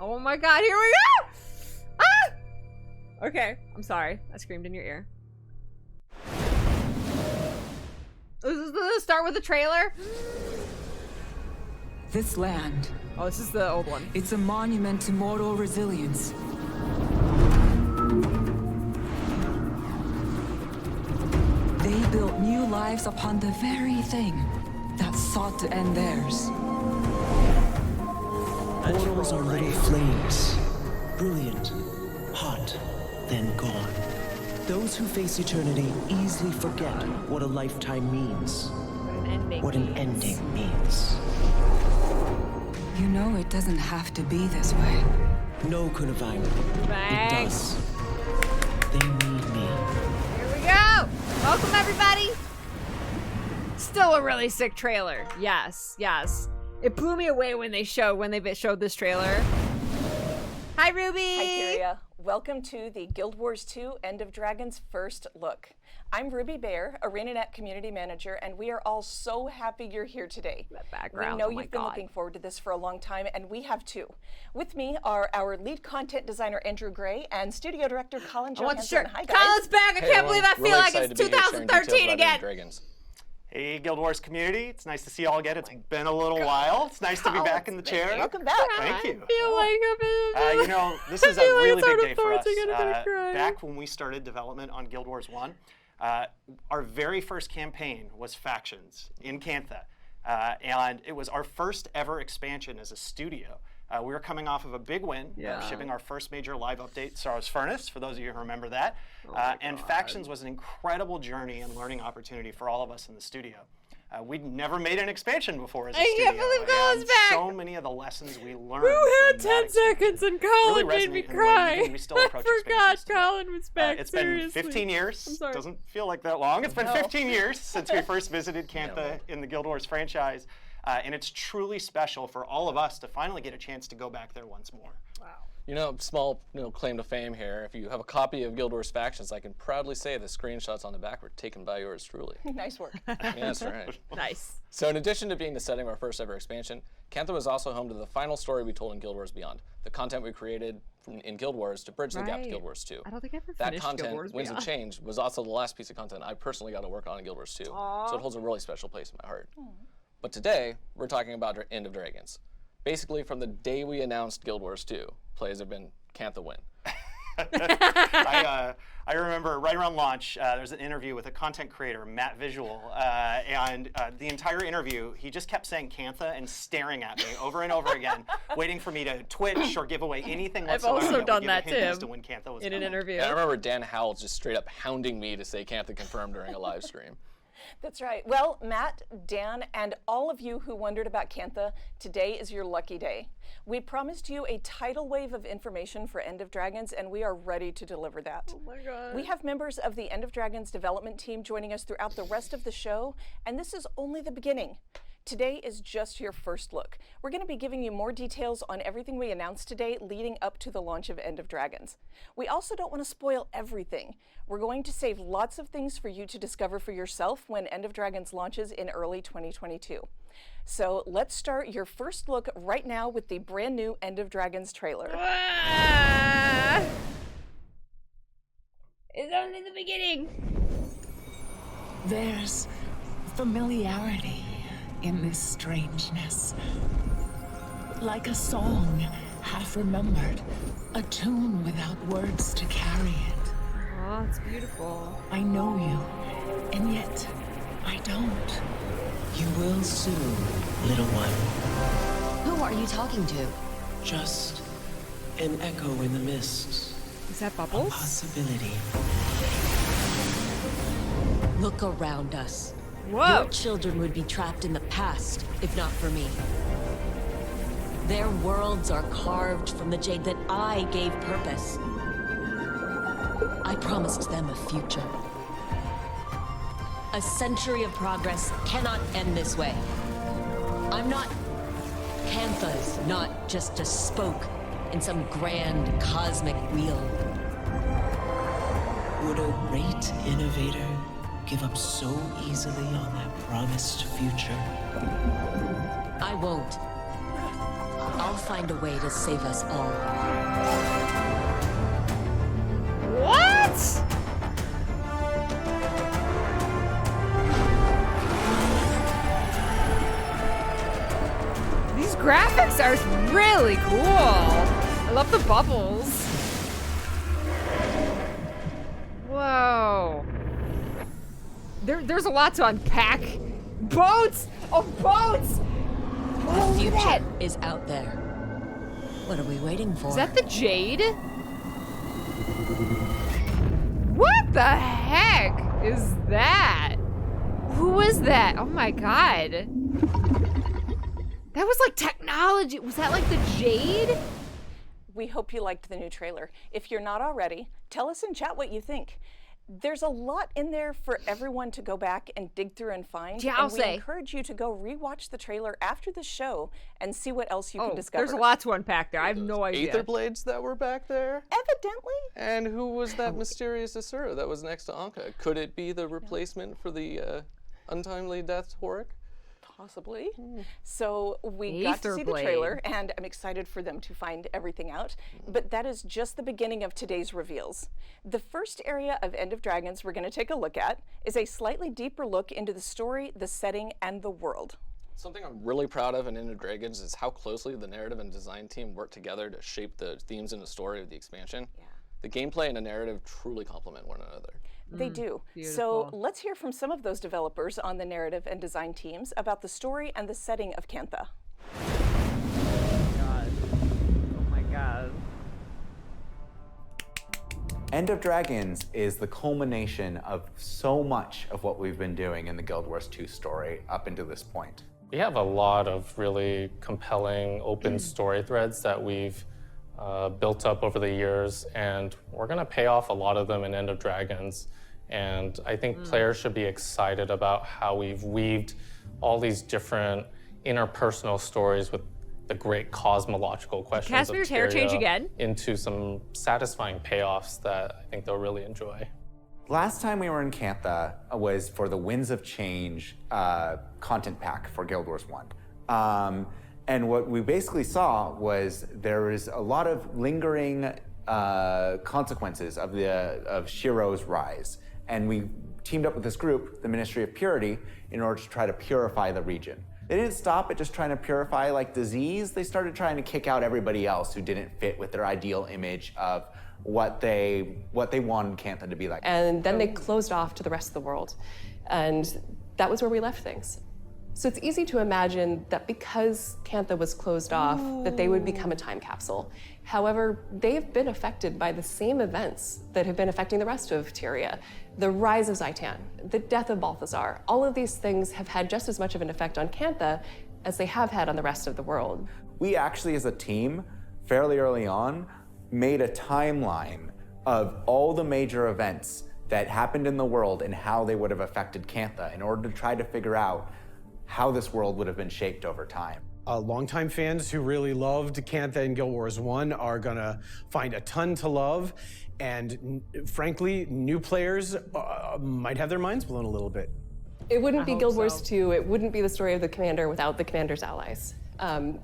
Oh my god, here we go! Ah! Okay, I'm sorry. I screamed in your ear. This is the start with the trailer? This land. Oh, this is the old one. It's a monument to mortal resilience. They built new lives upon the very thing that sought to end theirs. Portals are little flames, brilliant, hot, then gone. Those who face eternity easily forget what a lifetime means, what an ending means. You know it doesn't have to be this way. No, Kunavang, it does. They need me. Here we go! Welcome, everybody! Still a really sick trailer. Yes, yes. It blew me away when they showed this trailer. Hi, Ruby! Hi, Kyria. Welcome to the Guild Wars 2 End of Dragons first look. I'm Ruby Bear, ArenaNet Community Manager, and we are all so happy you're here today. That background, we know oh my you've been God. looking forward to this for a long time, and we have too. With me are our lead content designer, Andrew Gray, and studio director, Colin I want the Johansson. shirt. Hi, guys. Colin's back! I can't believe I feel like it's 2013 again! Dragons. Hey, Guild Wars community. It's nice to see you all again. It's been a little while. It's nice to be back in the chair. Welcome back. Thank you. I feel like You know, this is a really big day for us. Back when we started development on Guild Wars 1, our very first campaign was Factions in Cantha. And it was our first ever expansion as a studio. We were coming off of a big win, shipping our first major live update, Sorrow's Furnace, for those of you who remember that. And Factions was an incredible journey and learning opportunity for all of us in the studio. We'd never made an expansion before as a studio. I can't believe Colin's back! So many of the lessons we learned. Who had 10 seconds and Colin really made me cry? We still I approach forgot expansions today. Colin was back. It's seriously. been 15 years. I'm sorry. Doesn't feel like that long. It's been 15 years since we first visited Cantha in the Guild Wars franchise. And it's truly special for all of us to finally get a chance to go back there once more. Wow. You know, small claim to fame here. If you have a copy of Guild Wars Factions, I can proudly say the screenshots on the back were taken by yours truly. Nice work. Yeah, that's right. Nice. So in addition to being the setting of our first ever expansion, Cantha was also home to the final story we told in Guild Wars Beyond, the content we created in Guild Wars to bridge the gap to Guild Wars 2. I don't think I ever That finished Guild content, Wars Winds of Beyond. Change, was also the last piece of content I personally got to work on in Guild Wars 2. Aww. So it holds a really special place in my heart. But today, we're talking about End of Dragons. Basically, from the day we announced Guild Wars 2, plays have been Cantha win. I remember right around launch, there's an interview with a content creator, Matt Visual, and the entire interview, he just kept saying Cantha and staring at me over and over again, waiting for me to twitch or give away anything I've whatsoever. also done that to him too, when Cantha was in an coming. interview. And I remember Dan Howell just straight up hounding me to say Cantha confirmed during a live stream. That's right. Well, Matt, Dan, and all of you who wondered about Cantha, today is your lucky day. We promised you a tidal wave of information for End of Dragons, and we are ready to deliver that. Oh my God. We have members of the End of Dragons development team joining us throughout the rest of the show, and this is only the beginning. Today is just your first look. We're going to be giving you more details on everything we announced today leading up to the launch of End of Dragons. We also don't want to spoil everything. We're going to save lots of things for you to discover for yourself when End of Dragons launches in early 2022. So let's start your first look right now with the brand new End of Dragons trailer. Ah! It's only the beginning. There's familiarity in this strangeness. Like a song half remembered, a tune without words to carry it. Oh, it's beautiful. I know you, and yet I don't. You will soon, little one. Who are you talking to? Just an echo in the mist. Is that A Bubbles? possibility. Look around us. Whoa! Your children would be trapped in the past, if not for me. Their worlds are carved from the jade that I gave purpose. I promised them a future. A century of progress cannot end this way. I'm not... Cantha's not just a spoke in some grand cosmic wheel. Would a great innovator give up so easily on that promised future? I won't. I'll I'll find a way to save us all. What? These graphics are really cool. I love the bubbles. Whoa. There's a lot to unpack. Boats! Oh, boats! The future is out there. What are we waiting for? Is that the Jade? What the heck is that? Who is that? Oh my god. That was like technology. Was that like the Jade? We hope you liked the new trailer. If you're not already, tell us in chat what you think. There's a lot in there for everyone to go back and dig through and find. Yeah, and we encourage you to go rewatch the trailer after the show and see what else you can discover. There's a lot to unpack there. I have no idea. Aether blades that were back there? Evidently. And who was that mysterious Asura that was next to Anka? Could it be the replacement for the untimely death Horik? Possibly. So we got to see the trailer, and I'm excited for them to find everything out. But that is just the beginning of today's reveals. The first area of End of Dragons we're going to take a look at is a slightly deeper look into the story, the setting, and the world. Something I'm really proud of in End of Dragons is how closely the narrative and design team worked together to shape the themes and the story of the expansion. Yeah. The gameplay and the narrative truly complement one another. They do. Beautiful. So let's hear from some of those developers on the narrative and design teams about the story and the setting of Cantha. Oh my god. End of Dragons is the culmination of so much of what we've been doing in the Guild Wars 2 story up until this point. We have a lot of really compelling open story threads that we've built up over the years, and we're going to pay off a lot of them in End of Dragons. And I think players should be excited about how we've weaved all these different interpersonal stories with the great cosmological questions Casimir's hair change again? into some satisfying payoffs that I think they'll really enjoy. Last time we were in Cantha was for the Winds of Change content pack for Guild Wars 1. And what we basically saw was there was a lot of lingering consequences of Shiro's rise. And we teamed up with this group, the Ministry of Purity, in order to try to purify the region. They didn't stop at just trying to purify like disease. They started trying to kick out everybody else who didn't fit with their ideal image of what they wanted Cantha to be like. And then they closed off to the rest of the world. And that was where we left things. So it's easy to imagine that because Cantha was closed off, that they would become a time capsule. However, they've been affected by the same events that have been affecting the rest of Tyria. The rise of Zaitan, the death of Balthazar, all of these things have had just as much of an effect on Cantha as they have had on the rest of the world. We actually, as a team, fairly early on, made a timeline of all the major events that happened in the world and how they would have affected Cantha in order to try to figure out how this world would have been shaped over time. Longtime fans who really loved Cantha and Guild Wars 1 are gonna find a ton to love, and frankly, new players might have their minds blown a little bit. It wouldn't be Guild Wars 2, it wouldn't be the story of the commander without the commander's allies.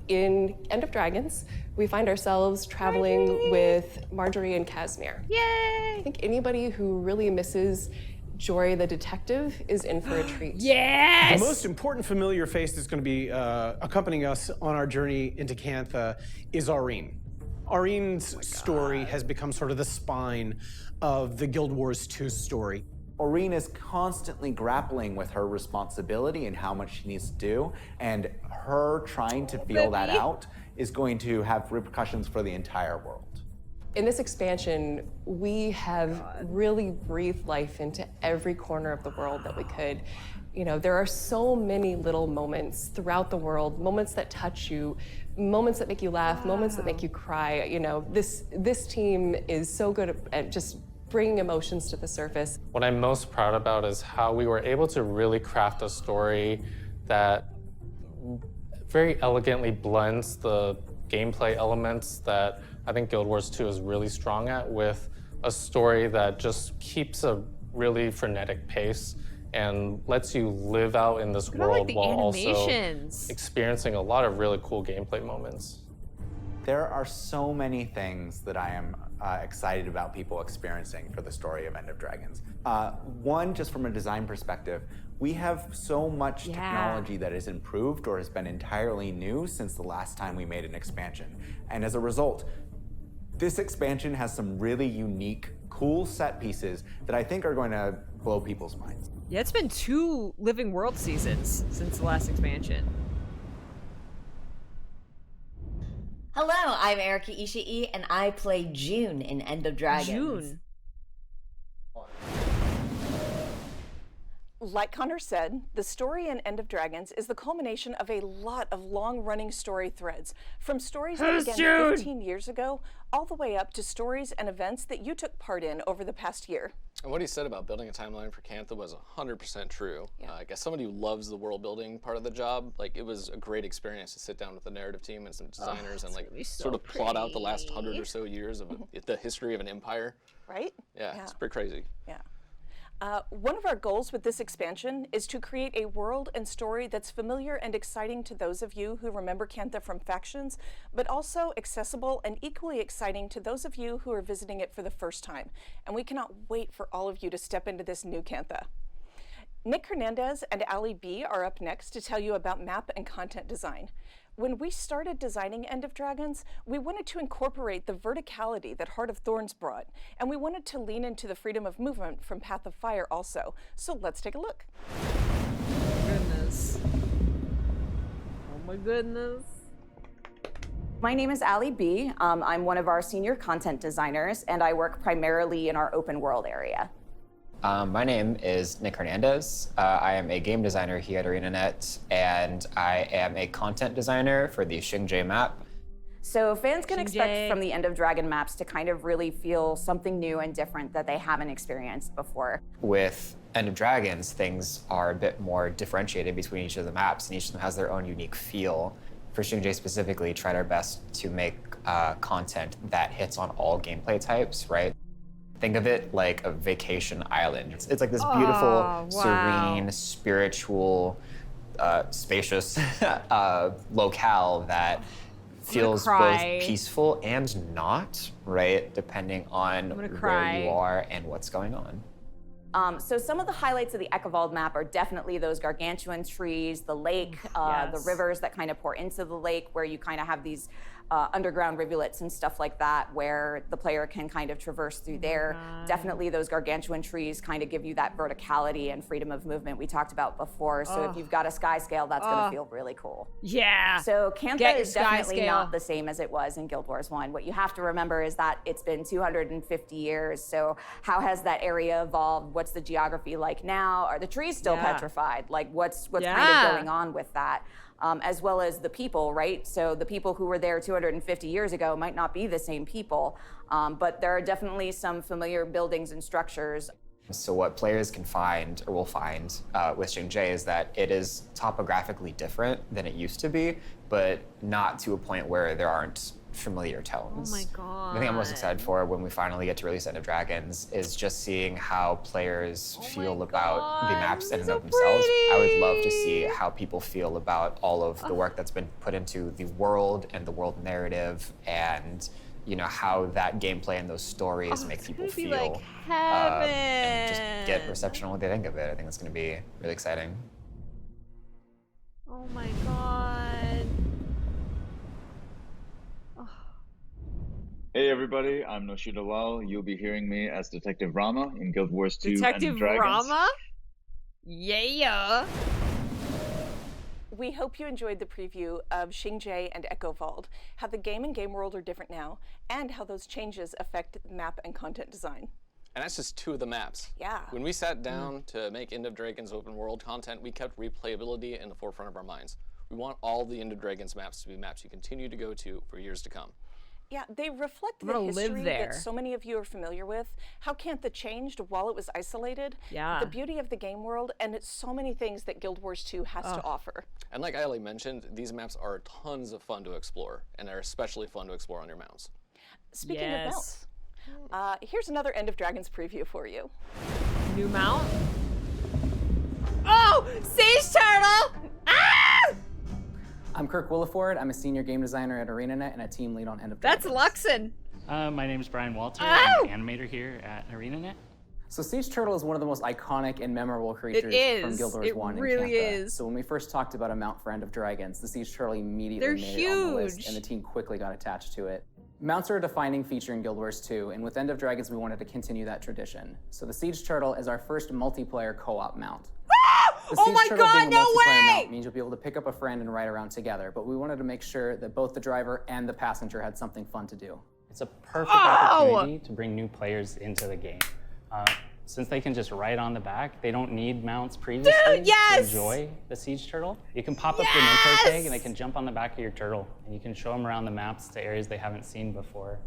In End of Dragons, we find ourselves traveling with Marjorie and Casimir. Yay! I think anybody who really misses Jory the detective is in for a treat. Yes! The most important familiar face that's going to be accompanying us on our journey into Cantha is Aurene. Aurene's story has become sort of the spine of the Guild Wars 2 story. Aurene is constantly grappling with her responsibility and how much she needs to do, and her trying to feel that out is going to have repercussions for the entire world. In this expansion, we have really breathed life into every corner of the world that we could. You know, there are so many little moments throughout the world, moments that touch you, moments that make you laugh, moments that make you cry. You know, this team is so good at just bringing emotions to the surface. What I'm most proud about is how we were able to really craft a story that very elegantly blends the gameplay elements that I think Guild Wars 2 is really strong at, with a story that just keeps a really frenetic pace and lets you live out in this world while also experiencing a lot of really cool gameplay moments. There are so many things that I am excited about people experiencing for the story of End of Dragons. One, just from a design perspective, we have so much technology that is improved or has been entirely new since the last time we made an expansion. And as a result, this expansion has some really unique, cool set pieces that I think are going to blow people's minds. Yeah, it's been 2 Living World seasons since the last expansion. Hello, I'm Erika Ishii, and I play June in End of Dragons. June. Like Connor said, the story in End of Dragons is the culmination of a lot of long-running story threads, from stories that began 15 years ago, all the way up to stories and events that you took part in over the past year. And what he said about building a timeline for Cantha was 100% true. I guess somebody who loves the world building part of the job, like it was a great experience to sit down with the narrative team and some designers and like sort of plot out the last 100 or so years of the history of an empire. Right? Yeah, it's pretty crazy. Yeah. One of our goals with this expansion is to create a world and story that's familiar and exciting to those of you who remember Cantha from Factions, but also accessible and equally exciting to those of you who are visiting it for the first time. And we cannot wait for all of you to step into this new Cantha. Nick Hernandez and Ali B are up next to tell you about map and content design. When we started designing End of Dragons, we wanted to incorporate the verticality that Heart of Thorns brought, and we wanted to lean into the freedom of movement from Path of Fire also. So let's take a look. Goodness. Oh my goodness. My name is Ali B. I'm one of our senior content designers, and I work primarily in our open world area. My name is Nick Hernandez. I am a game designer here at ArenaNet, and I am a content designer for the Xingje map. So fans can expect from the End of Dragon maps to kind of really feel something new and different that they haven't experienced before. With End of Dragons, things are a bit more differentiated between each of the maps, and each of them has their own unique feel. For Xingje specifically, tried our best to make content that hits on all gameplay types, right? Think of it like a vacation island. It's like this beautiful, serene, spiritual, spacious locale that feels both peaceful and not, right? Depending on where you are and what's going on. So some of the highlights of the Ekavald map are definitely those gargantuan trees, the lake, the rivers that kind of pour into the lake, where you kind of have these underground rivulets and stuff like that, where the player can kind of traverse through there. Definitely those gargantuan trees kind of give you that verticality and freedom of movement we talked about before. So if you've got a sky scale, that's going to feel really cool. Yeah. So Cantha is definitely not the same as it was in Guild Wars 1. What you have to remember is that it's been 250 years. So how has that area evolved? What's the geography like now? Are the trees still petrified? Like what's kind of going on with that? As well as the people, right? So the people who were there 250 years ago might not be the same people, but there are definitely some familiar buildings and structures. So what players can find, or will find, with Xingje is that it is topographically different than it used to be, but not to a point where there aren't familiar tones. Oh my god. The thing I'm most excited for when we finally get to release End of Dragons is just seeing how players feel about the maps in and of themselves. I would love to see how people feel about all of the work that's been put into the world and the world narrative, and you know how that gameplay and those stories make people feel, like heaven. And just get reception on what they think of it. I think that's going to be really exciting. Oh my god. Hey everybody, I'm Noshida Lal. You'll be hearing me as Detective Rama in Guild Wars 2 Detective End of Dragons. Rama? Yeah. We hope you enjoyed the preview of Xingje and Ekavald, how the game and game world are different now, and how those changes affect map and content design. And that's just 2 of the maps. Yeah. When we sat down to make End of Dragons open world content, we kept replayability in the forefront of our minds. We want all the End of Dragons maps to be maps you continue to go to for years to come. Yeah, they reflect the history that so many of you are familiar with, how Cantha changed while it was isolated, the beauty of the game world, and it's so many things that Guild Wars 2 has to offer. And like Ali mentioned, these maps are tons of fun to explore, and they're especially fun to explore on your mounts. Speaking of mounts, here's another End of Dragons preview for you. New mount? Oh! Sage Turtle! Ah! I'm Kirk Williford. I'm a senior game designer at ArenaNet and a team lead on End of That's Dragons. Luxon. My name is Brian Walter. Oh! I'm an animator here at ArenaNet. So Siege Turtle is one of the most iconic and memorable creatures from Guild Wars 1 and really Cantha. is. So when we first talked about a mount for End of Dragons, the Siege Turtle immediately made it on the list, and the team quickly got attached to it. Mounts are a defining feature in Guild Wars 2, and with End of Dragons, we wanted to continue that tradition. So the Siege Turtle is our first multiplayer co-op mount. The Oh Siege my Turtle God, being a no multiplayer way! mount means you'll be able to pick up a friend and ride around together, but we wanted to make sure that both the driver and the passenger had something fun to do. It's a perfect opportunity to bring new players into the game. Since they can just ride on the back, they don't need mounts previously to enjoy the Siege Turtle. You can pop up your mentor tag and they can jump on the back of your turtle and you can show them around the maps to areas they haven't seen before.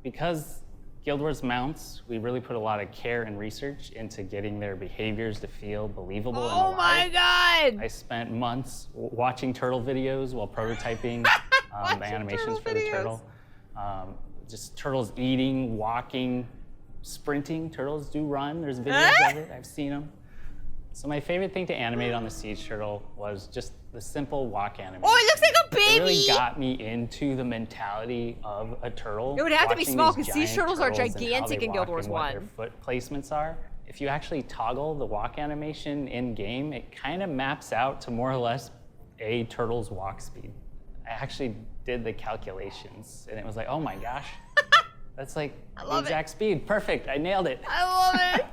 Because Guild Wars mounts, we really put a lot of care and research into getting their behaviors to feel believable and alive. Oh my God! I spent months watching turtle videos while prototyping the animations for the turtle. Just turtles eating, walking, sprinting. Turtles do run. There's videos of it. I've seen them. So my favorite thing to animate on the Siege Turtle was just the simple walk animation. Oh, it looks like a baby! It really got me into the mentality of a turtle. It would have to be watching small these because Siege giant Turtles are turtles and how gigantic they in Guild walk Wars and what 1. their foot placements are. If you actually toggle the walk animation in-game, it kind of maps out to more or less a turtle's walk speed. I actually did the calculations, and it was like, oh my gosh, that's like the exact speed. Perfect, I nailed it. I love it.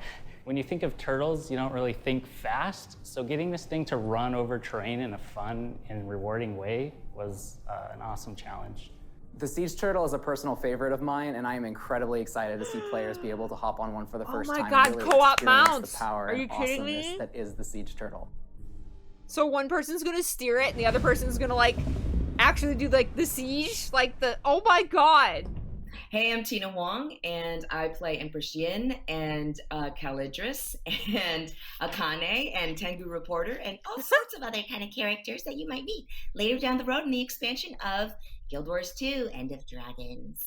When you think of turtles, you don't really think fast, so getting this thing to run over terrain in a fun and rewarding way was an awesome challenge. The Siege Turtle is a personal favorite of mine, and I am incredibly excited to see players be able to hop on one for the first time. Oh my God, and really co-op experience mounts! The power Are you and kidding awesomeness me? that is the Siege Turtle. So one person's gonna steer it and the other person's gonna like actually do like the siege, like the, oh my God. Hey, I'm Tina Wong, and I play Empress Yin and Calidris and Akane and Tengu Reporter and all sorts of other kind of characters that you might meet later down the road in the expansion of Guild Wars 2 End of Dragons.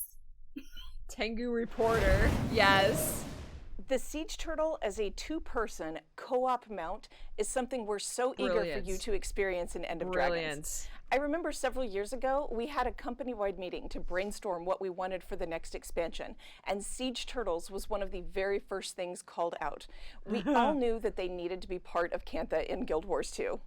Tengu Reporter, yes. The Siege Turtle as a two-person co-op mount is something we're so eager for you to experience in End of Dragons. I remember several years ago, we had a company-wide meeting to brainstorm what we wanted for the next expansion, and Siege Turtles was one of the very first things called out. We all knew that they needed to be part of Cantha in Guild Wars 2.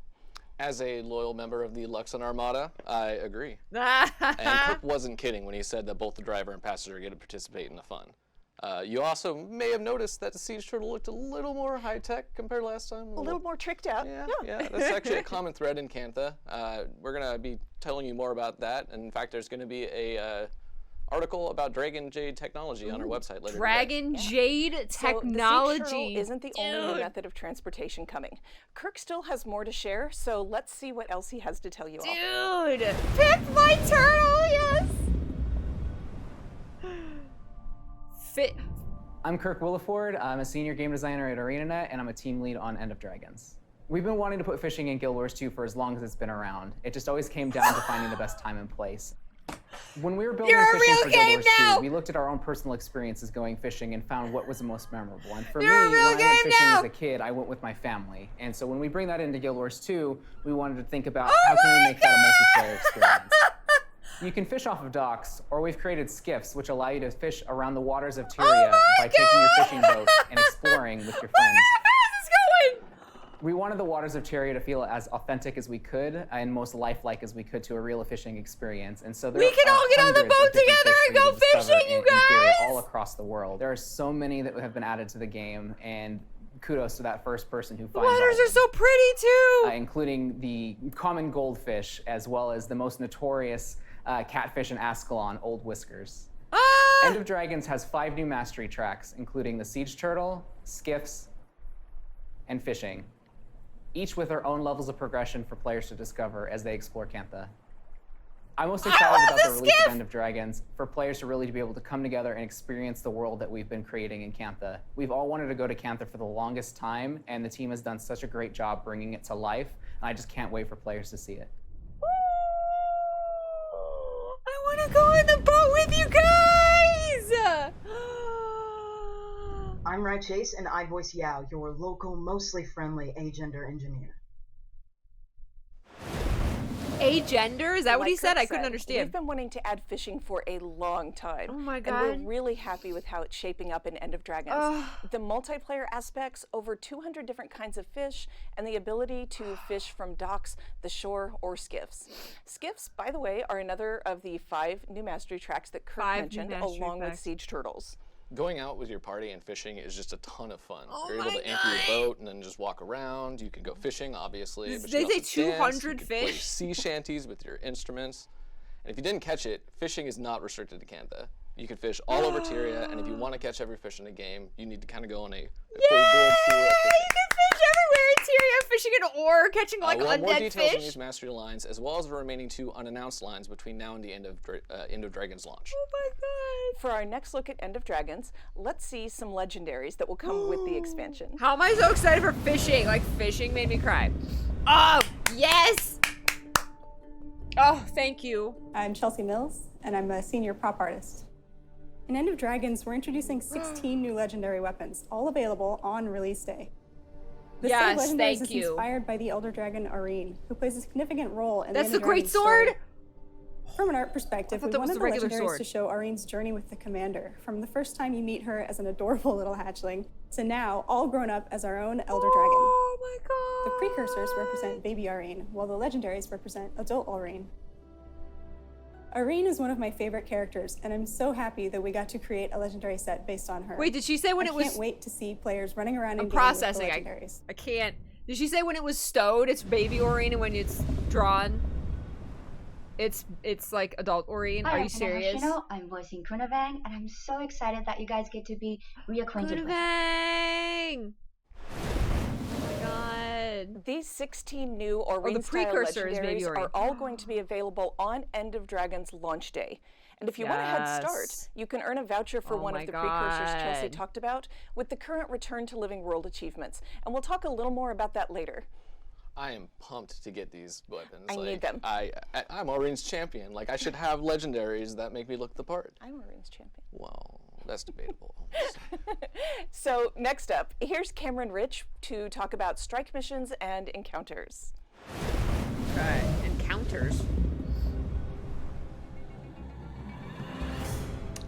As a loyal member of the Luxon Armada, I agree. And Kirk wasn't kidding when he said that both the driver and passenger get to participate in the fun. You also may have noticed that the Siege Turtle looked a little more high-tech compared to last time. A little more tricked out. Yeah, that's actually a common thread in Cantha. We're going to be telling you more about that. And in fact, there's going to be a article about Dragon Jade technology on our website later Dragon today. Jade technology. So the Siege Turtle isn't the only method of transportation coming. Kirk still has more to share, so let's see what else he has to tell you all. Dude, pick my turtle, yes! I'm Kirk Williford. I'm a senior game designer at ArenaNet, and I'm a team lead on End of Dragons. We've been wanting to put fishing in Guild Wars 2 for as long as it's been around. It just always came down to finding the best time and place. When we were building fishing for Guild Wars 2, we looked at our own personal experiences going fishing and found what was the most memorable. And for me, when I went fishing as a kid, I went with my family. And so when we bring that into Guild Wars 2, we wanted to think about how can we make that a multiplayer experience. You can fish off of docks, or we've created skiffs, which allow you to fish around the waters of Tyria by taking your fishing boat and exploring with your friends. We wanted the waters of Tyria to feel as authentic as we could and most lifelike as we could to a real fishing experience. And so there We can all get on the boat together and go fishing, you guys! Tyria all across the world. There are so many that have been added to the game, and kudos to that first person who finds The waters are so pretty too! Including the common goldfish, as well as the most notorious catfish in Ascalon, Old Whiskers. End of Dragons has 5 new mastery tracks, including the Siege Turtle, Skiffs, and Fishing, each with their own levels of progression for players to discover as they explore Cantha. I'm most excited about the release of End of Dragons for players to really be able to come together and experience the world that we've been creating in Cantha. We've all wanted to go to Cantha for the longest time, and the team has done such a great job bringing it to life, and I just can't wait for players to see it. I want to go in the boat with you guys! I'm Rai Chase, and I voice Yao, your local, mostly friendly agender engineer. Agender? Is that what he Like said? Kirk I couldn't understand. We've been wanting to add fishing for a long time. Oh my And God. we're really happy with how it's shaping up in End of Dragons. Ugh. The multiplayer aspects, over 200 different kinds of fish, and the ability to fish from docks, the shore, or skiffs. Skiffs, by the way, are another of the 5 new mastery tracks that Kirk mentioned, along with siege turtles. Going out with your party and fishing is just a ton of fun. Oh You're able to anchor your boat and then just walk around. You can go fishing, obviously. But They you can say also dance, 200 you can play fish? sea shanties with your instruments. And if you didn't catch it, fishing is not restricted to Cantha. You can fish all over Tyria, and if you want to catch every fish in the game, you need to kind of go on a full world tour of fishing. You can fish everywhere in Tyria, fishing an ore, catching like we'll have more undead details on fish. these mastery lines, as well as the remaining 2 unannounced lines between now and the end of Dragon's launch. Oh my God. For our next look at End of Dragons, let's see some legendaries that will come with the expansion. How am I so excited for fishing? Like, fishing made me cry. Oh, yes! Oh, thank you. I'm Chelsea Mills, and I'm a senior prop artist. In End of Dragons, we're introducing 16 new legendary weapons, all available on release day. This set of Yes, legendaries thank is you. inspired by the Elder Dragon Arene, who plays a significant role in That's the the End of great Dragons story. sword? From an art perspective, thought we that was wanted the the regular legendaries sword. to show Arene's journey with the Commander, from the first time you meet her as an adorable little hatchling, to now all grown up as our own Elder Dragon. Oh my God. The precursors represent baby Arene, while the legendaries represent adult Arene. Arene is one of my favorite characters, and I'm so happy that we got to create a legendary set based on her. Wait, did she say when it was- I can't wait to see players running around I'm and processing. with the legendaries. I can't. Did she say when it was stowed, it's baby Aurene, and when it's drawn, it's like adult Aurene? Hi, Are you I'm serious? Hoshino. I'm voicing Kunavang, and I'm so excited that you guys get to be reacquainted with her. Kunavang! Oh my God. These 16 new the Aurene-style precursors, maybe, legendaries Aurene. are all going to be available on End of Dragons launch day. And if you want a head start, Yes. you can earn a voucher for Oh one my of the precursors Chelsea God. talked about with the current Return to Living World achievements. And we'll talk a little more about that later. I am pumped to get these weapons. I need them. I'm Arene's champion. Like, I should have legendaries that make me look the part. I'm Arene's champion. Well, that's debatable. So next up, here's Cameron Rich to talk about strike missions and encounters. Okay, encounters.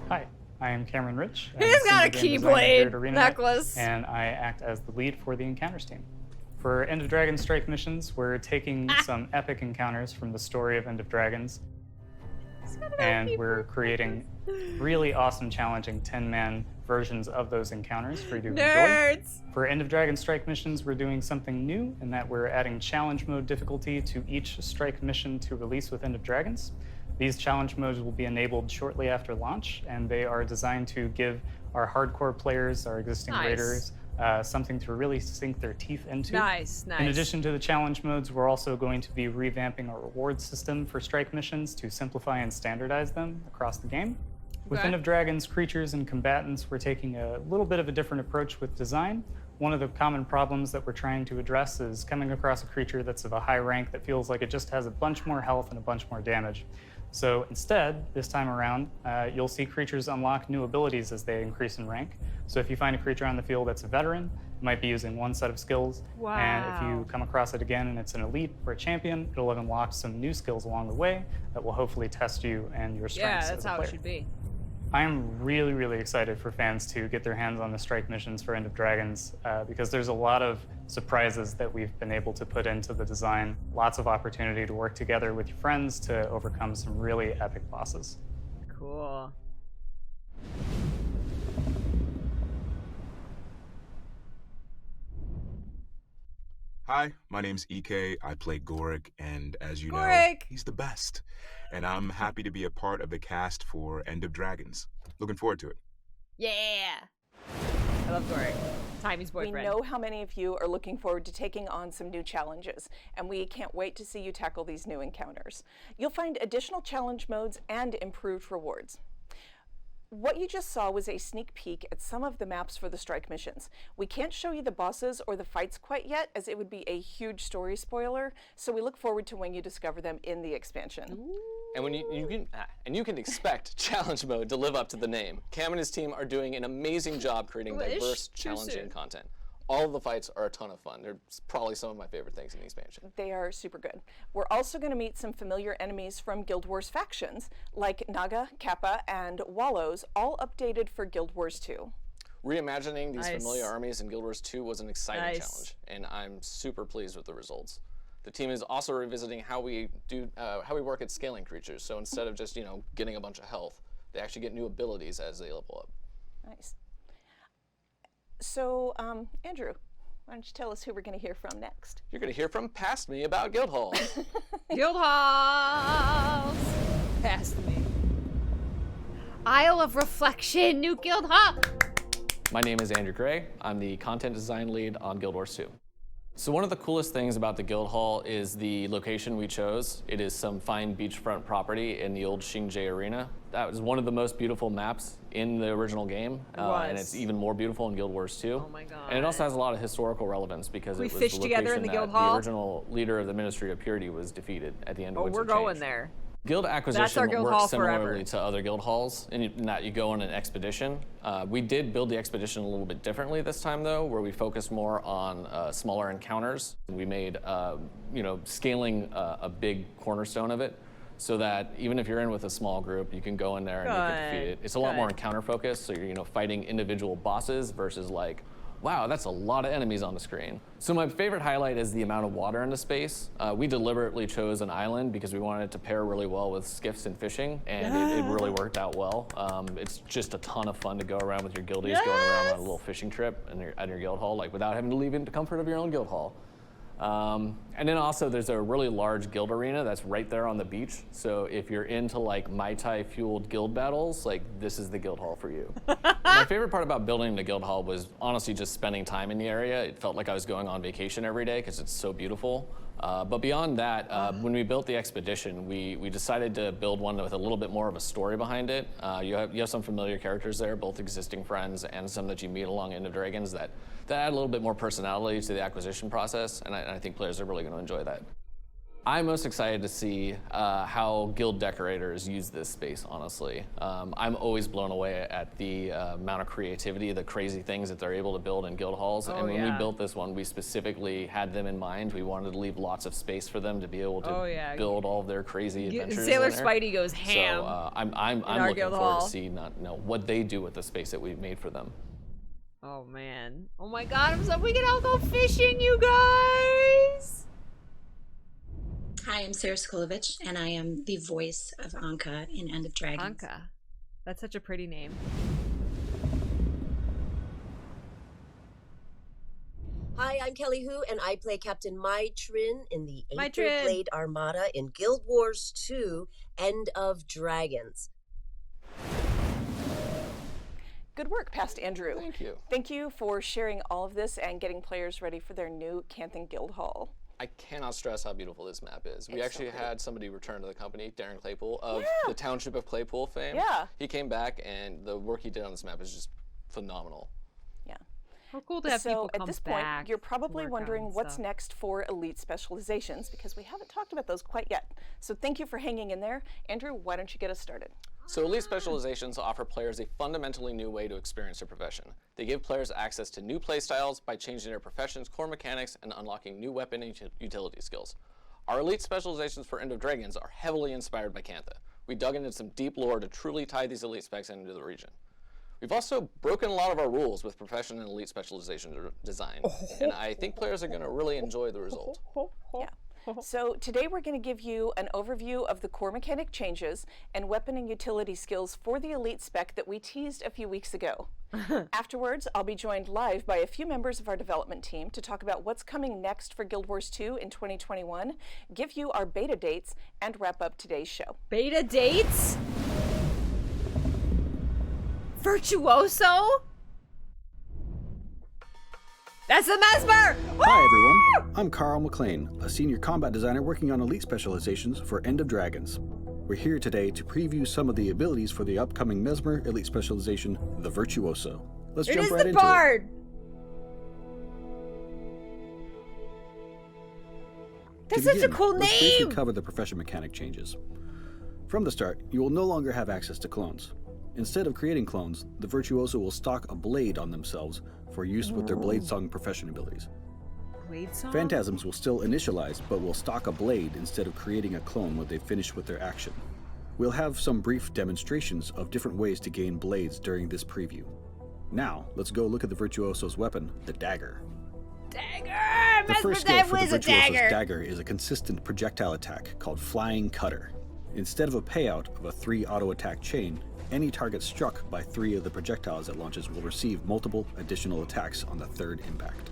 Hi, I am Cameron Rich. He's I'm got a senior game designer here Keyblade at ArenaNet, necklace. And I act as the lead for the encounters team. For End of Dragon Strike missions, we're taking some epic encounters from the story of End of Dragons, and we're creating really awesome, challenging 10-man versions of those encounters for you to enjoy. Nerds! For End of Dragon Strike missions, we're doing something new in that we're adding challenge mode difficulty to each strike mission to release with End of Dragons. These challenge modes will be enabled shortly after launch, and they are designed to give our hardcore players, our existing Nice. raiders, something to really sink their teeth into. Nice, nice. In addition to the challenge modes, we're also going to be revamping our reward system for strike missions to simplify and standardize them across the game. With Okay. End of Dragons, creatures and combatants, we're taking a little bit of a different approach with design. One of the common problems that we're trying to address is coming across a creature that's of a high rank that feels like it just has a bunch more health and a bunch more damage. So instead, this time around, you'll see creatures unlock new abilities as they increase in rank. So if you find a creature on the field that's a veteran, it might be using one set of skills. And if you Wow. come across it again and it's an elite or a champion, it'll have unlocked some new skills along the way that will hopefully test you and your Yeah, strengths that's as a how player. it should be. I am really, really excited for fans to get their hands on the strike missions for End of Dragons because there's a lot of surprises that we've been able to put into the design. Lots of opportunity to work together with your friends to overcome some really epic bosses. Cool. Hi, my name's EK. I play Goric, and as you know, Goric! he's the best. And I'm happy to be a part of the cast for End of Dragons. Looking forward to it. Yeah! I love Gorik. Timy's boyfriend. We know how many of you are looking forward to taking on some new challenges, and we can't wait to see you tackle these new encounters. You'll find additional challenge modes and improved rewards. What you just saw was a sneak peek at some of the maps for the strike missions. We can't show you the bosses or the fights quite yet, as it would be a huge story spoiler, so we look forward to when you discover them in the expansion. And when you can expect challenge mode to live up to the name. Cam and his team are doing an amazing job creating Well, it's diverse, too challenging soon. content. all of the fights are a ton of fun. They're probably some of my favorite things in the expansion. They are super good. We're also going to meet some familiar enemies from Guild Wars factions, like Naga, Kappa, and Wallows, all updated for Guild Wars 2. Reimagining these familiar armies in Guild Wars 2 was an exciting challenge, and I'm super pleased with the results. The team is also revisiting how we work at scaling creatures. So instead of just getting a bunch of health, they actually get new abilities as they level up. Nice. So, Andrew, why don't you tell us who we're going to hear from next? You're going to hear from Past Me about Guild Halls. Guild Halls! Past Me. Isle of Reflection, new Guild Hall! My name is Andrew Gray. I'm the content design lead on Guild Wars 2. So one of the coolest things about the Guild Hall is the location we chose. It is some fine beachfront property in the old Xingje Arena. That was one of the most beautiful maps in the original game, and it's even more beautiful in Guild Wars 2. Oh my god. And it also has a lot of historical relevance because it was the fished together in the Guild Hall? The original leader of the Ministry of Purity was defeated at the end of Winds of we're going Change. there. Guild acquisition Guild works Hall similarly forever. to other guild halls in that you go on an expedition. We did build the expedition a little bit differently this time though, where we focused more on smaller encounters. We made scaling a big cornerstone of it so that even if you're in with a small group, you can go in there and you can defeat it. It's a lot more encounter focused, so you're fighting individual bosses versus like, wow, that's a lot of enemies on the screen. So my favorite highlight is the amount of water in the space. We deliberately chose an island because we wanted it to pair really well with skiffs and fishing, and it really worked out well. It's just a ton of fun to go around with your guildies, going around on a little fishing trip at your guild hall, without having to leave into comfort of your own guild hall. And then also there's a really large guild arena that's right there on the beach. So if you're into Mai Tai fueled guild battles, this is the guild hall for you. My favorite part about building the guild hall was honestly just spending time in the area. It felt like I was going on vacation every day because it's so beautiful. But beyond that, when we built the expedition, we decided to build one with a little bit more of a story behind it. You have some familiar characters there, both existing friends and some that you meet along End of Dragons that add a little bit more personality to the acquisition process, and I think players are really going to enjoy that. I'm most excited to see how guild decorators use this space, honestly. I'm always blown away at the amount of creativity, the crazy things that they're able to build in guild halls. And when we built this one, we specifically had them in mind. We wanted to leave lots of space for them to be able to build all of their crazy adventures. Sailor in there. Spidey goes ham. So I'm looking forward to see what they do with the space that we've made for them. Oh man. Oh my god, we can all go fishing, you guys! Hi, I'm Sarah Skolovich, and I am the voice of Anka in End of Dragons. Anka. That's such a pretty name. Hi, I'm Kelly Hu, and I play Captain Mai Trin in the Mai Aether Trin. Blade Armada in Guild Wars 2, End of Dragons. Good work, Past Andrew. Thank you. Thank you for sharing all of this and getting players ready for their new Canthan Guild Hall. I cannot stress how beautiful this map is. We actually had somebody return to the company, Darren Claypool, of the Township of Claypool fame. Yeah. He came back, and the work he did on this map is just phenomenal. Yeah. How cool to have people come at this back point, you're probably to work wondering on what's stuff. next for elite specializations, because we haven't talked about those quite yet. So thank you for hanging in there. Andrew, why don't you get us started? So Elite Specializations offer players a fundamentally new way to experience their profession. They give players access to new playstyles by changing their profession's core mechanics and unlocking new weapon and utility skills. Our Elite Specializations for End of Dragons are heavily inspired by Cantha. We dug into some deep lore to truly tie these elite specs into the region. We've also broken a lot of our rules with profession and elite specialization design, and I think players are going to really enjoy the result. Yeah. So today we're going to give you an overview of the core mechanic changes and weapon and utility skills for the elite spec that we teased a few weeks ago. Afterwards, I'll be joined live by a few members of our development team to talk about what's coming next for Guild Wars 2 in 2021, give you our beta dates, and wrap up today's show. Beta dates? Virtuoso? That's the Mesmer! Hi everyone, I'm Carl McLean, a senior combat designer working on elite specializations for End of Dragons. We're here today to preview some of the abilities for the upcoming Mesmer elite specialization, the Virtuoso. Let's jump right into it. It is the Bard! That's such a cool Let's briefly name! cover the profession mechanic changes. From the start, you will no longer have access to clones. Instead of creating clones, the Virtuoso will stock a blade on themselves for use with their Blade Song profession abilities. Blade Song? Phantasms will still initialize, but will stock a blade instead of creating a clone when they finish with their action. We'll have some brief demonstrations of different ways to gain blades during this preview. Now, let's go look at the Virtuoso's weapon, the dagger. Dagger! The first skill for the Virtuoso's dagger. dagger is a consistent projectile attack called Flying Cutter. Instead of a payout of a 3 auto attack chain, any target struck by 3 of the projectiles it launches will receive multiple additional attacks on the 3rd impact.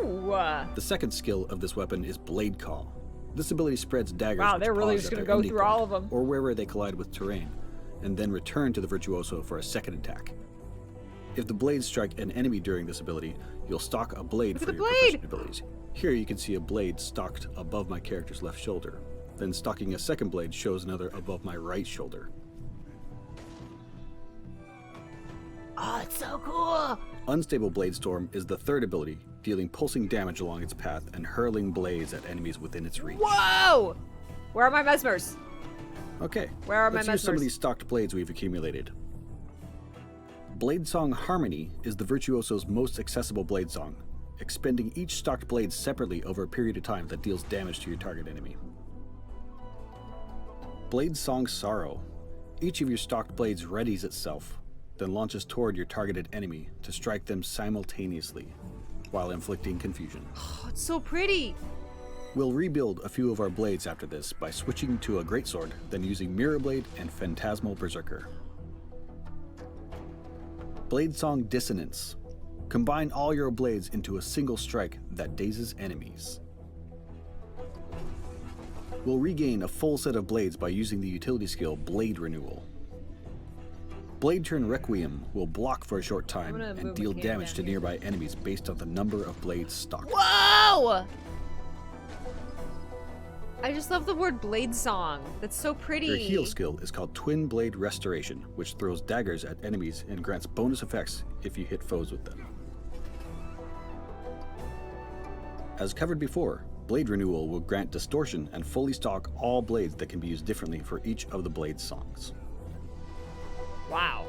Ooh. The second skill of this weapon is Blade Call. This ability spreads daggers Wow, which they're really pause just at gonna their go ending through all point, of them. or wherever they collide with terrain, and then return to the Virtuoso for a second attack. If the blades strike an enemy during this ability, you'll stock a blade for your profession abilities. Here you can see a blade stocked above my character's left shoulder. Then stocking a second blade shows another above my right shoulder. Oh, it's so cool. Unstable Blade Storm is the 3rd ability, dealing pulsing damage along its path and hurling blades at enemies within its reach. Whoa! Where are my mesmers? Okay, Where are my let's use some of mesmers? these stocked blades we've accumulated. Blade Song Harmony is the Virtuoso's most accessible blade song, expending each stocked blade separately over a period of time that deals damage to your target enemy. Blade Song Sorrow. Each of your stocked blades readies itself, then launches toward your targeted enemy to strike them simultaneously, while inflicting confusion. Oh, it's so pretty. We'll rebuild a few of our blades after this by switching to a greatsword, then using Mirror Blade and Phantasmal Berserker. Blade Song Dissonance. Combine all your blades into a single strike that dazes enemies. We'll regain a full set of blades by using the utility skill Blade Renewal. Blade Turn Requiem will block for a short time and deal damage to nearby enemies based on the number of blades stocked. Whoa! I just love the word blade song. That's so pretty. Your heal skill is called Twin Blade Restoration, which throws daggers at enemies and grants bonus effects if you hit foes with them. As covered before, Blade Renewal will grant distortion and fully stock all blades that can be used differently for each of the blade songs. Wow.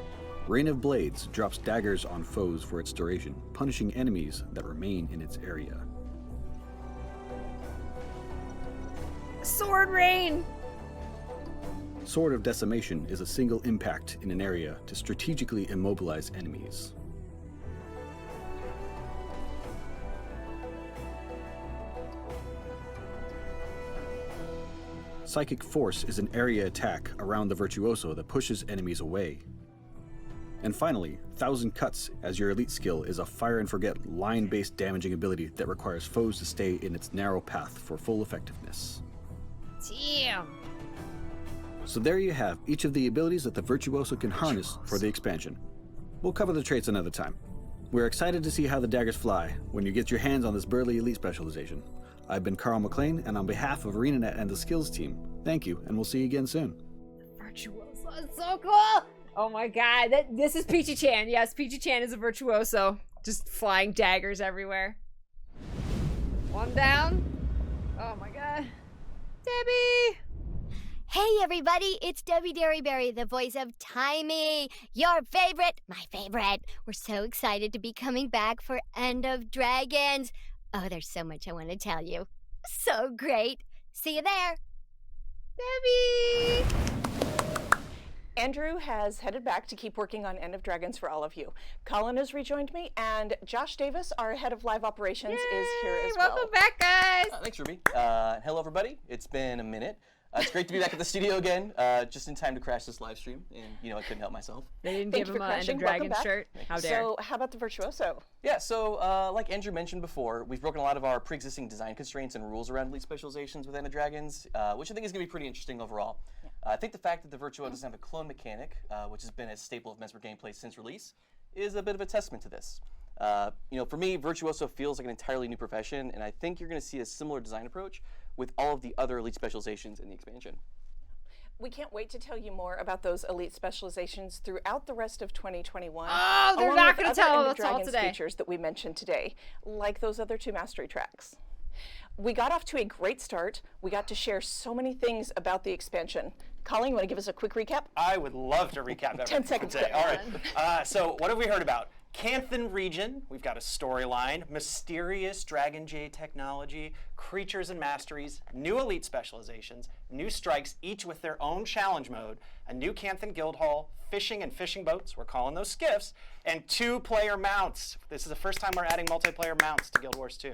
Rain of Blades drops daggers on foes for its duration, punishing enemies that remain in its area. Sword rain. Sword of Decimation is a single impact in an area to strategically immobilize enemies. Psychic Force is an area attack around the Virtuoso that pushes enemies away. And finally, Thousand Cuts as your elite skill is a fire and forget line-based damaging ability that requires foes to stay in its narrow path for full effectiveness. Damn. So there you have each of the abilities that the Virtuoso can harness for the expansion. We'll cover the traits another time. We're excited to see how the daggers fly when you get your hands on this burly elite specialization. I've been Carl McLean, and on behalf of ArenaNet and the Skills team, thank you, and we'll see you again soon. Virtuoso is so cool. Oh my god, this is Peachy Chan. Yes, Peachy Chan is a virtuoso. Just flying daggers everywhere. One down. Oh my god. Debbie! Hey everybody, it's Debbie Derryberry, the voice of Timey, your favorite, my favorite. We're so excited to be coming back for End of Dragons. Oh, there's so much I want to tell you. So great. See you there. Debbie! Andrew has headed back to keep working on End of Dragons for all of you. Colin has rejoined me, and Josh Davis, our head of live operations, is here as well. Welcome back, guys! Thanks, Ruby. Hello, everybody. It's been a minute. It's great to be back at the studio again, just in time to crash this live stream, and I couldn't help myself. They didn't give him an End of Dragon shirt. How dare. So, how about the Virtuoso? Yeah, so like Andrew mentioned before, we've broken a lot of our pre-existing design constraints and rules around elite specializations with End of Dragons, which I think is going to be pretty interesting overall. Yeah. I think the fact that the Virtuoso doesn't have a clone mechanic, which has been a staple of Mesmer gameplay since release, is a bit of a testament to this. For me, Virtuoso feels like an entirely new profession, and I think you're going to see a similar design approach with all of the other elite specializations in the expansion. We can't wait to tell you more about those elite specializations throughout the rest of 2021. Oh, they're not going to tell us all today. Features that we mentioned today, like those other 2 mastery tracks. We got off to a great start. We got to share so many things about the expansion. Colin, you want to give us a quick recap? I would love to recap everything. 10 seconds. Today. All right. So what have we heard about? Canthan region, we've got a storyline, mysterious Dragon Jade technology, creatures and masteries, new elite specializations, new strikes, each with their own challenge mode, a new Canthan guild hall, fishing and fishing boats, we're calling those skiffs, and 2-player mounts. This is the first time we're adding multiplayer mounts to Guild Wars 2.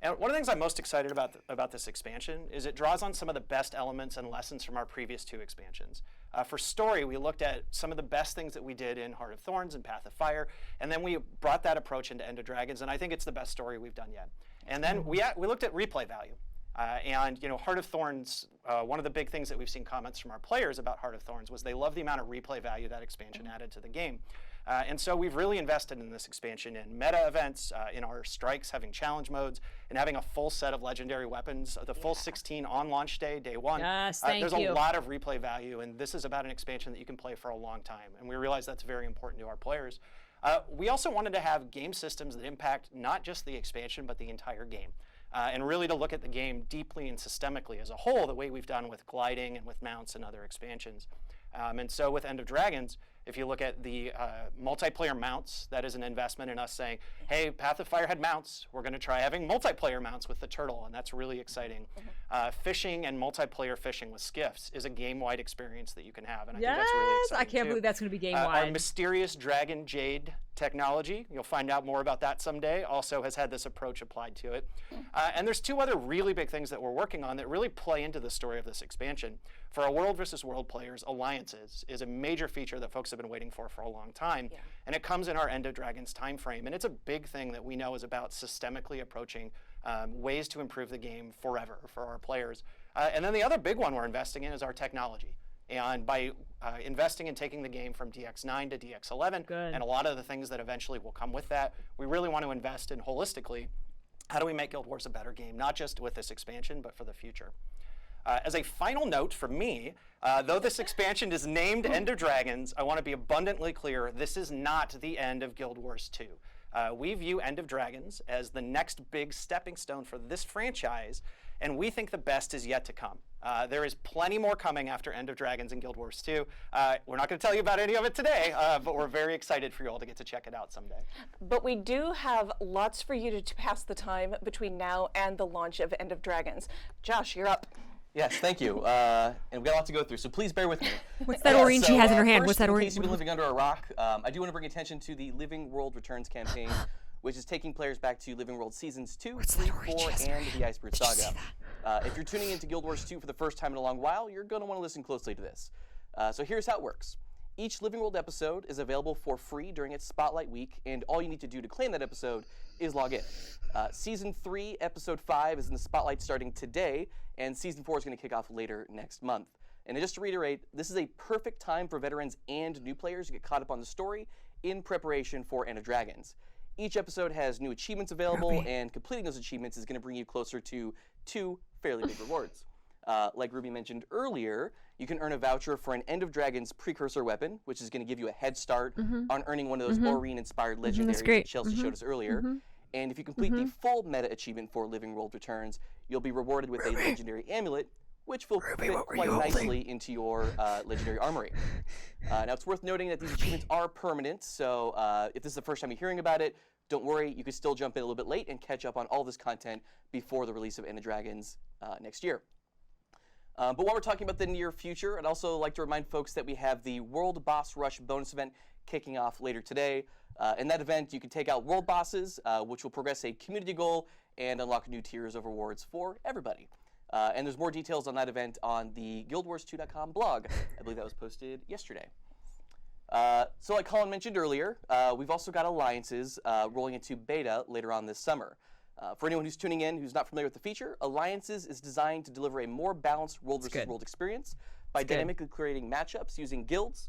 And one of the things I'm most excited about this expansion is it draws on some of the best elements and lessons from our previous 2 expansions. For story, we looked at some of the best things that we did in Heart of Thorns and Path of Fire, and then we brought that approach into End of Dragons, and I think it's the best story we've done yet. And then we looked at replay value. And Heart of Thorns, one of the big things that we've seen comments from our players about Heart of Thorns was they love the amount of replay value that expansion added to the game. And so we've really invested in this expansion in meta events, in our strikes having challenge modes, and having a full set of legendary weapons, the full 16 on launch day, day 1. Yes, there's a lot of replay value, and this is about an expansion that you can play for a long time. And we realize that's very important to our players. We also wanted to have game systems that impact not just the expansion, but the entire game. And really to look at the game deeply and systemically as a whole, the way we've done with gliding and with mounts and other expansions. And so with End of Dragons, if you look at the multiplayer mounts, that is an investment in us saying, hey, Path of Fire had mounts. We're going to try having multiplayer mounts with the turtle, and that's really exciting. Fishing and multiplayer fishing with skiffs is a game-wide experience that you can have, and I think that's really exciting. I can't believe that's going to be game-wide. Our mysterious Dragon Jade technology, you'll find out more about that someday, also has had this approach applied to it. And there's 2 other really big things that we're working on that really play into the story of this expansion. For our world versus world players, alliances is a major feature that folks have been waiting for a long time. And it comes in our End of Dragons time frame. And it's a big thing that we know is about systemically approaching ways to improve the game forever for our players. And then the other big one we're investing in is our technology. And by investing in taking the game from DX9 to DX11, and a lot of the things that eventually will come with that, we really want to invest in holistically, how do we make Guild Wars a better game, not just with this expansion, but for the future. As a final note from me, though this expansion is named End of Dragons, I want to be abundantly clear, this is not the end of Guild Wars 2. We view End of Dragons as the next big stepping stone for this franchise, and we think the best is yet to come. There is plenty more coming after End of Dragons and Guild Wars 2. We're not going to tell you about any of it today, but we're very excited for you all to get to check it out someday. But we do have lots for you to pass the time between now and the launch of End of Dragons. Josh, you're up. Yes, thank you. And we've got a lot to go through, so please bear with me. What's that orange she has in her hand? First, What's that in orange? case you've been living under a rock, I do want to bring attention to the Living World Returns campaign, which is taking players back to Living World Seasons 2, 3, 4, and the Iceberg Saga. If you're tuning into Guild Wars 2 for the first time in a long while, you're going to want to listen closely to this. So here's how it works. Each Living World episode is available for free during its Spotlight Week, and all you need to do to claim that episode is log in. Season 3, Episode 5 is in the Spotlight starting today, and Season 4 is going to kick off later next month. And just to reiterate, this is a perfect time for veterans and new players to get caught up on the story in preparation for End of Dragons. Each episode has new achievements available, and completing those achievements is going to bring you closer to 2 fairly big rewards. Like Ruby mentioned earlier, you can earn a voucher for an End of Dragons precursor weapon, which is going to give you a head start on earning one of those Aurene-inspired legendaries that Chelsea showed us earlier. And if you complete the full meta achievement for Living World Returns, you'll be rewarded with a legendary amulet, which will fit quite nicely into your legendary armory. Now, it's worth noting that these achievements are permanent, so if this is the first time you're hearing about it, don't worry, you can still jump in a little bit late and catch up on all this content before the release of End of Dragons next year. But while we're talking about the near future, I'd also like to remind folks that we have the World Boss Rush bonus event kicking off later today. In that event, you can take out world bosses, which will progress a community goal and unlock new tiers of rewards for everybody. And there's more details on that event on the guildwars2.com blog. I believe that was posted yesterday. So like Colin mentioned earlier, we've also got alliances rolling into beta later on this summer. For anyone who's tuning in who's not familiar with the feature, Alliances is designed to deliver a more balanced world versus world experience by dynamically creating matchups using guilds,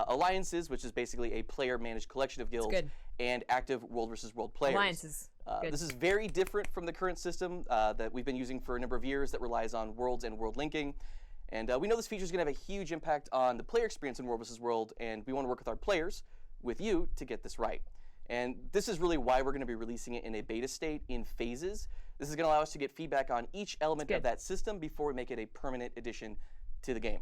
alliances, which is basically a player-managed collection of guilds, and active world versus world players. Alliances. This is very different from the current system that we've been using for a number of years that relies on worlds and world linking. And we know this feature is going to have a huge impact on the player experience in World vs. World, and we want to work with our players, with you, to get this right. And this is really why we're going to be releasing it in a beta state in phases. This is going to allow us to get feedback on each element of that system before we make it a permanent addition to the game.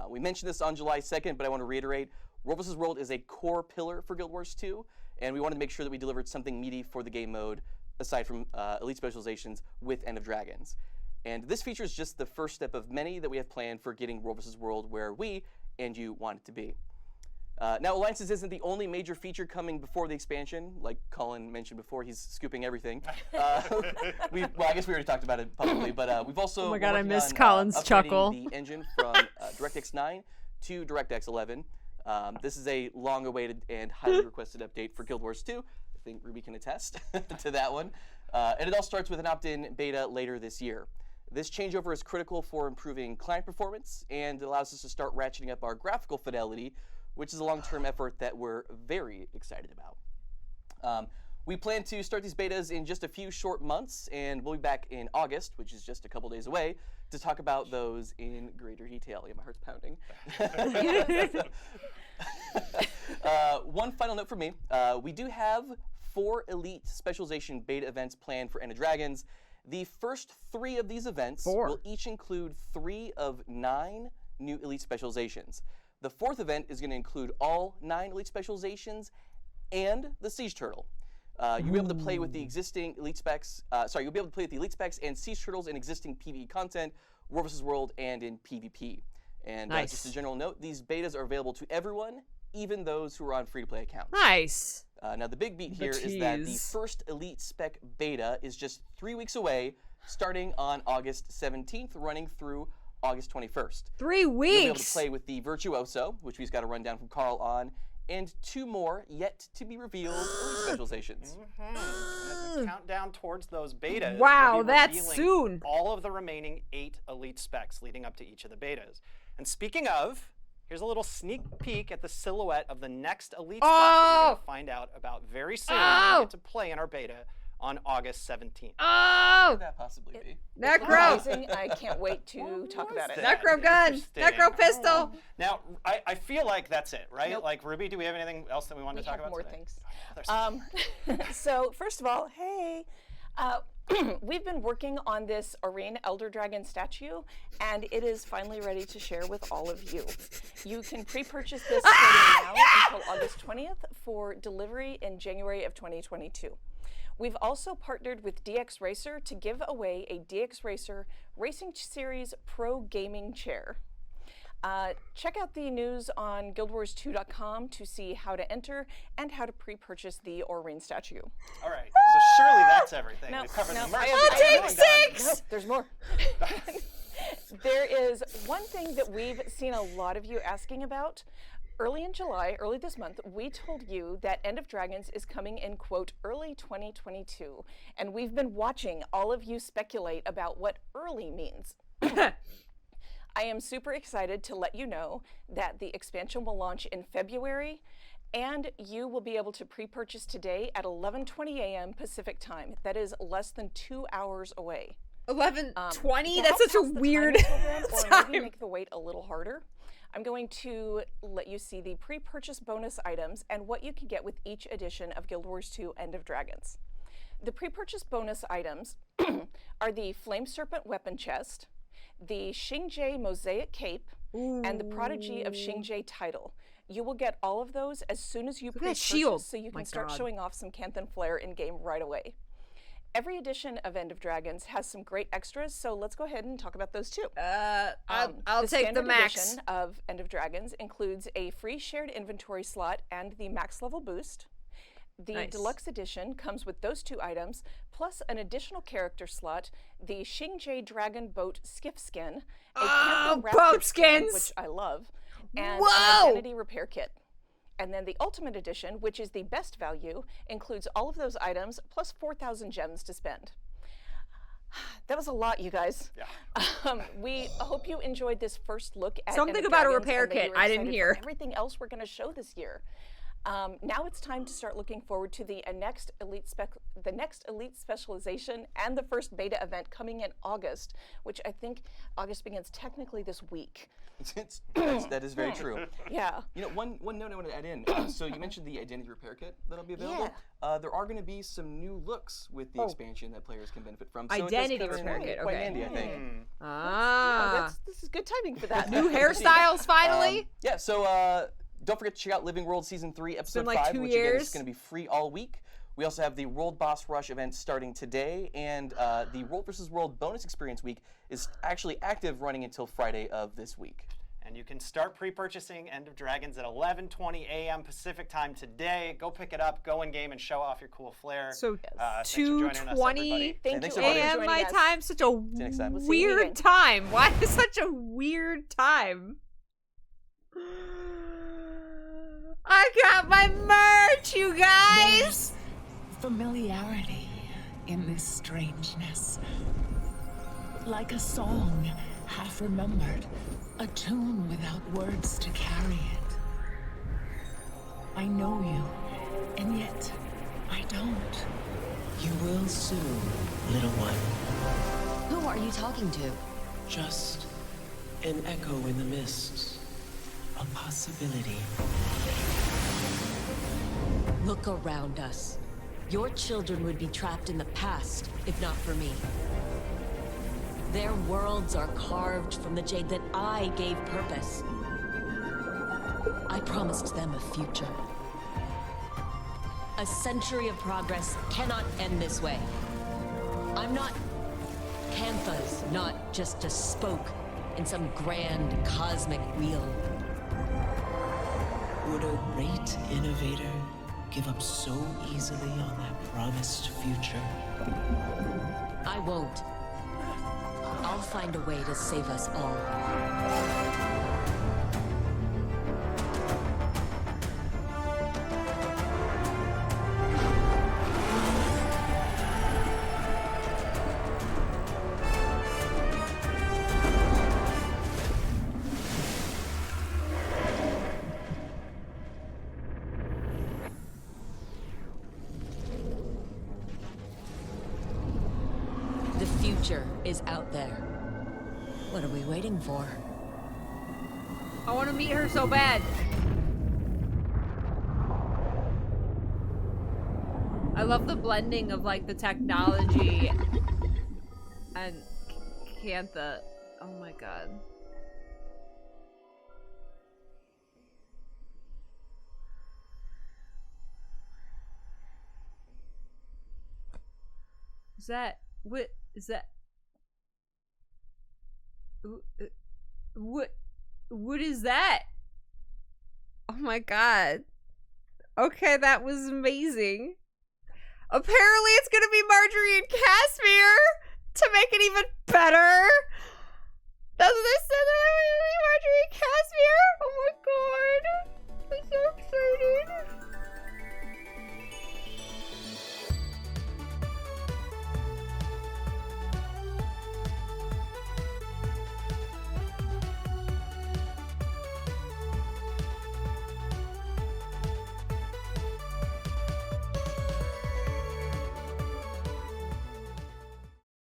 We mentioned this on July 2nd, but I want to reiterate, Robles' World is a core pillar for Guild Wars 2, and we wanted to make sure that we delivered something meaty for the game mode, aside from Elite Specializations with End of Dragons. And this feature is just the first step of many that we have planned for getting Robles' World where we and you want it to be. Now, Alliances isn't the only major feature coming before the expansion. Like Colin mentioned before, he's scooping everything. Well, I guess we already talked about it publicly, but we've also Oh my God, I missed on, Colin's upgrading chuckle. the engine from DirectX 9 to DirectX 11. This is a long-awaited and highly requested update for Guild Wars 2. I think Ruby can attest to that one. And it all starts with an opt-in beta later this year. This changeover is critical for improving client performance and allows us to start ratcheting up our graphical fidelity, which is a long-term effort that we're very excited about. We plan to start these betas in just a few short months, and we'll be back in August, which is just a couple days away, to talk about those in greater detail. Yeah, my heart's pounding. One final note from me. We do have 4 Elite Specialization beta events planned for End of Dragons. The first 3 of these events will each include 3 of 9 new Elite Specializations. The 4th event is going to include all 9 Elite Specializations and the Siege Turtle. You'll be able to play with the existing Elite Specs, you'll be able to play with the Elite Specs and Siege Turtles in existing PvE content, War vs. World, and in PvP. And just a general note, these betas are available to everyone, even those who are on free-to-play accounts. Nice. Now, the big beat here is that the first Elite Spec beta is just 3 weeks away, starting on August 17th, running through August 21st. 3 weeks! You'll be able to play with the Virtuoso, which we've got a rundown from Carl on, and 2 more yet to be revealed Elite Specializations. And as we count down towards those betas, wow, we'll be that's revealing soon. all of the remaining 8 Elite Specs leading up to each of the betas. And speaking of, here's a little sneak peek at the silhouette of the next Elite Spec that you're going to find out about very soon. We get to play in our beta on August 17th. Oh! What could that possibly be? Necro! I can't wait to talk about it. Necro gun! Necro pistol! Now, I feel like that's it, right? Nope. Like, Ruby, do we have anything else that we want to talk about more today? things. So, first of all, hey, we've been working on this Arena Elder Dragon statue, and it is finally ready to share with all of you. You can pre-purchase this starting now until August 20th for delivery in January of 2022. We've also partnered with DX Racer to give away a DX Racer Racing Series Pro Gaming Chair. Check out the news on guildwars2.com to see how to enter and how to pre-purchase the Aurene statue. All right, so surely that's everything. We've covered the merch. I'll take 6! Nope, there's more. There is one thing that we've seen a lot of you asking about. Early in July, early this month, we told you that End of Dragons is coming in, quote, early 2022. And we've been watching all of you speculate about what early means. I am super excited to let you know that the expansion will launch in February, and you will be able to pre-purchase today at 11:20 a.m. Pacific time. That is less than 2 hours away. 11:20? That's such a weird or maybe make the wait a little harder. I'm going to let you see the pre-purchase bonus items and what you can get with each edition of Guild Wars 2 End of Dragons. The pre-purchase bonus items are the Flame Serpent weapon chest, the Xingje Mosaic Cape, and the Prodigy of Xingje title. You will get all of those as soon as you pre-purchase, so you can start showing off some Canthan flair in-game right away. Every edition of End of Dragons has some great extras, so let's go ahead and talk about those too. I'll take the max. The edition of End of Dragons includes a free shared inventory slot and the max level boost. The deluxe edition comes with those 2 items, plus an additional character slot, the Xingje Dragon Boat Skiff Skin, a boat skins, which I love, and an identity repair kit. And then the Ultimate Edition, which is the best value, includes all of those items plus 4,000 gems to spend. That was a lot, you guys. Yeah. We hope you enjoyed this first look at something about a repair kit. I didn't hear everything else we're going to show this year. Now it's time to start looking forward to the next elite specialization and the first beta event coming in August, which I think August begins technically this week. That is very true. Yeah. You know, one note I want to add in. So you mentioned the identity repair kit that'll be available. Yeah. There are going to be some new looks with the expansion that players can benefit from. So Identity repair kit. Quite Okay. handy, I think. This is good timing for that. New hairstyles finally. Yeah. So don't forget to check out Living World Season 3, Episode 5, which again is going to be free all week. We also have the World Boss Rush event starting today, and the World vs. World Bonus Experience Week is actually active, running until Friday of this week. And you can start pre-purchasing End of Dragons at 11:20 a.m. Pacific time today. Go pick it up, go in game, and show off your cool flair. So 2:20 a.m. my time. Such a weird time. Why is such a weird time? I got my merch, you guys! There's familiarity in this strangeness. Like a song, half remembered, a tune without words to carry it. I know you, and yet I don't. You will soon, little one. Who are you talking to? Just an echo in the mist. A possibility. Look around us. Your children would be trapped in the past, if not for me. Their worlds are carved from the jade that I gave purpose. I promised them a future. A century of progress cannot end this way. I'm not... Cantha's not just a spoke in some grand cosmic wheel. Would a great innovator give up so easily on that promised future? I won't. I'll find a way to save us all. The future is out there. What are we waiting for? I want to meet her so bad. I love the blending of like the technology and Cantha. Oh my god. Is that what is that? What is that? Oh my god. Okay, that was amazing. Apparently it's gonna be Marjorie and Casimir to make it even better. Doesn't this say that it would be Marjorie and Casimir? Oh my god. I'm so excited.